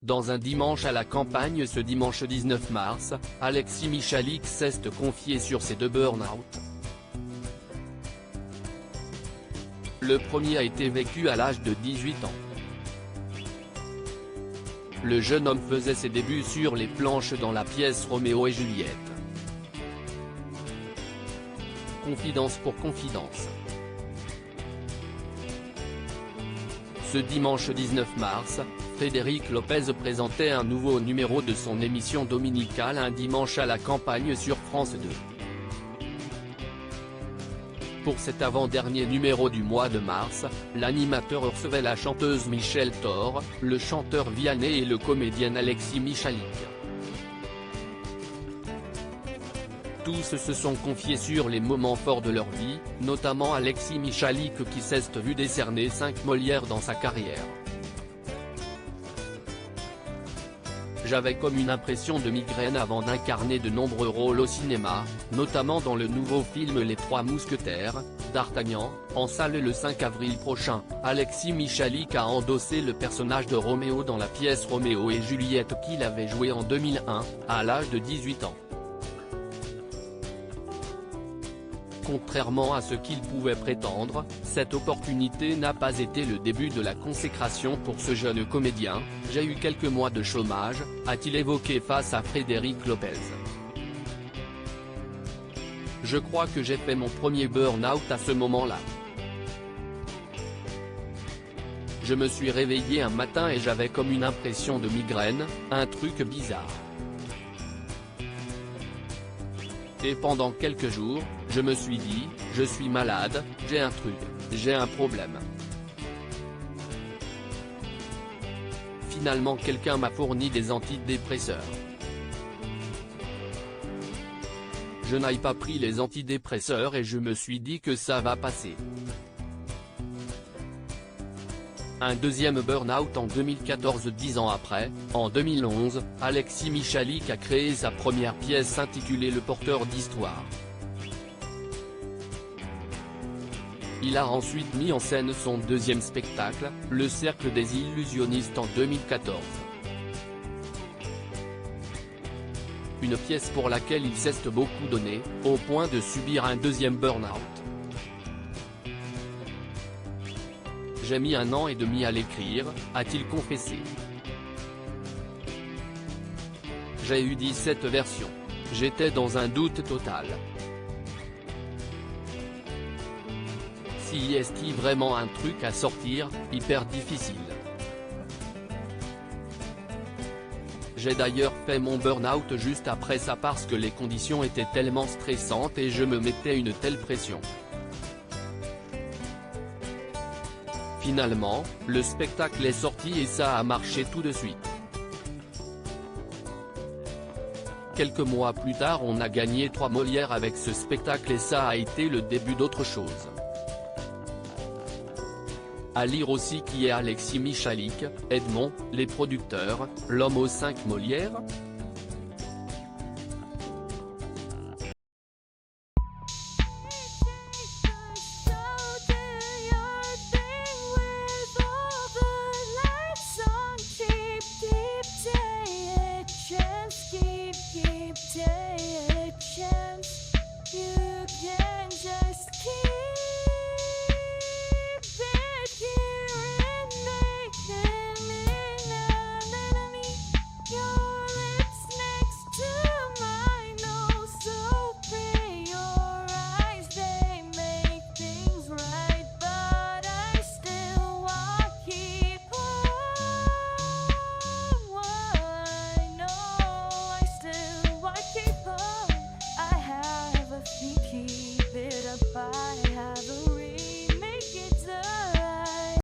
Dans un dimanche à la campagne ce dimanche 19 mars, Alexis Michalik s'est confié sur ses deux burn-out. Le premier a été vécu à l'âge de 18 ans. Le jeune homme faisait ses débuts sur les planches dans la pièce Roméo et Juliette. Confidence pour confidence. Ce dimanche 19 mars, Frédéric Lopez présentait un nouveau numéro de son émission dominicale Un dimanche à la campagne sur France 2. Pour cet avant-dernier numéro du mois de mars, l'animateur recevait la chanteuse Michel Thor, le chanteur Vianney et le comédien Alexis Michalik. Tous se sont confiés sur les moments forts de leur vie, notamment Alexis Michalik qui s'est vu décerner 5 Molières dans sa carrière. J'avais comme une impression de migraine avant d'incarner de nombreux rôles au cinéma, notamment dans le nouveau film Les Trois Mousquetaires, d'Artagnan, en salle le 5 avril prochain. Alexis Michalik a endossé le personnage de Roméo dans la pièce Roméo et Juliette qu'il avait joué en 2001, à l'âge de 18 ans. Contrairement à ce qu'il pouvait prétendre, cette opportunité n'a pas été le début de la consécration pour ce jeune comédien. J'ai eu quelques mois de chômage, a-t-il évoqué face à Frédéric Lopez. Je crois que j'ai fait mon premier burn-out à ce moment-là. Je me suis réveillé un matin et j'avais comme une impression de migraine, un truc bizarre. Et pendant quelques jours, je me suis dit, je suis malade, j'ai un truc, j'ai un problème. Finalement quelqu'un m'a fourni des antidépresseurs. Je n'ai pas pris les antidépresseurs et je me suis dit que ça va passer. Un deuxième burn-out en 2014. 10 ans après, en 2011, Alexis Michalik a créé sa première pièce intitulée Le porteur d'histoire. Il a ensuite mis en scène son deuxième spectacle, Le cercle des illusionnistes en 2014. Une pièce pour laquelle il s'est beaucoup donné, au point de subir un deuxième burn-out. J'ai mis 1 an et demi à l'écrire, a-t-il confessé. J'ai eu 17 versions. J'étais dans un doute total. Si est-il vraiment un truc à sortir, hyper difficile. J'ai d'ailleurs fait mon burn-out juste après ça parce que les conditions étaient tellement stressantes et je me mettais une telle pression. Finalement, le spectacle est sorti et ça a marché tout de suite. Quelques mois plus tard on a gagné 3 Molières avec ce spectacle et ça a été le début d'autre chose. À lire aussi qui est Alexis Michalik, Edmond, les producteurs, l'homme aux 5 Molières.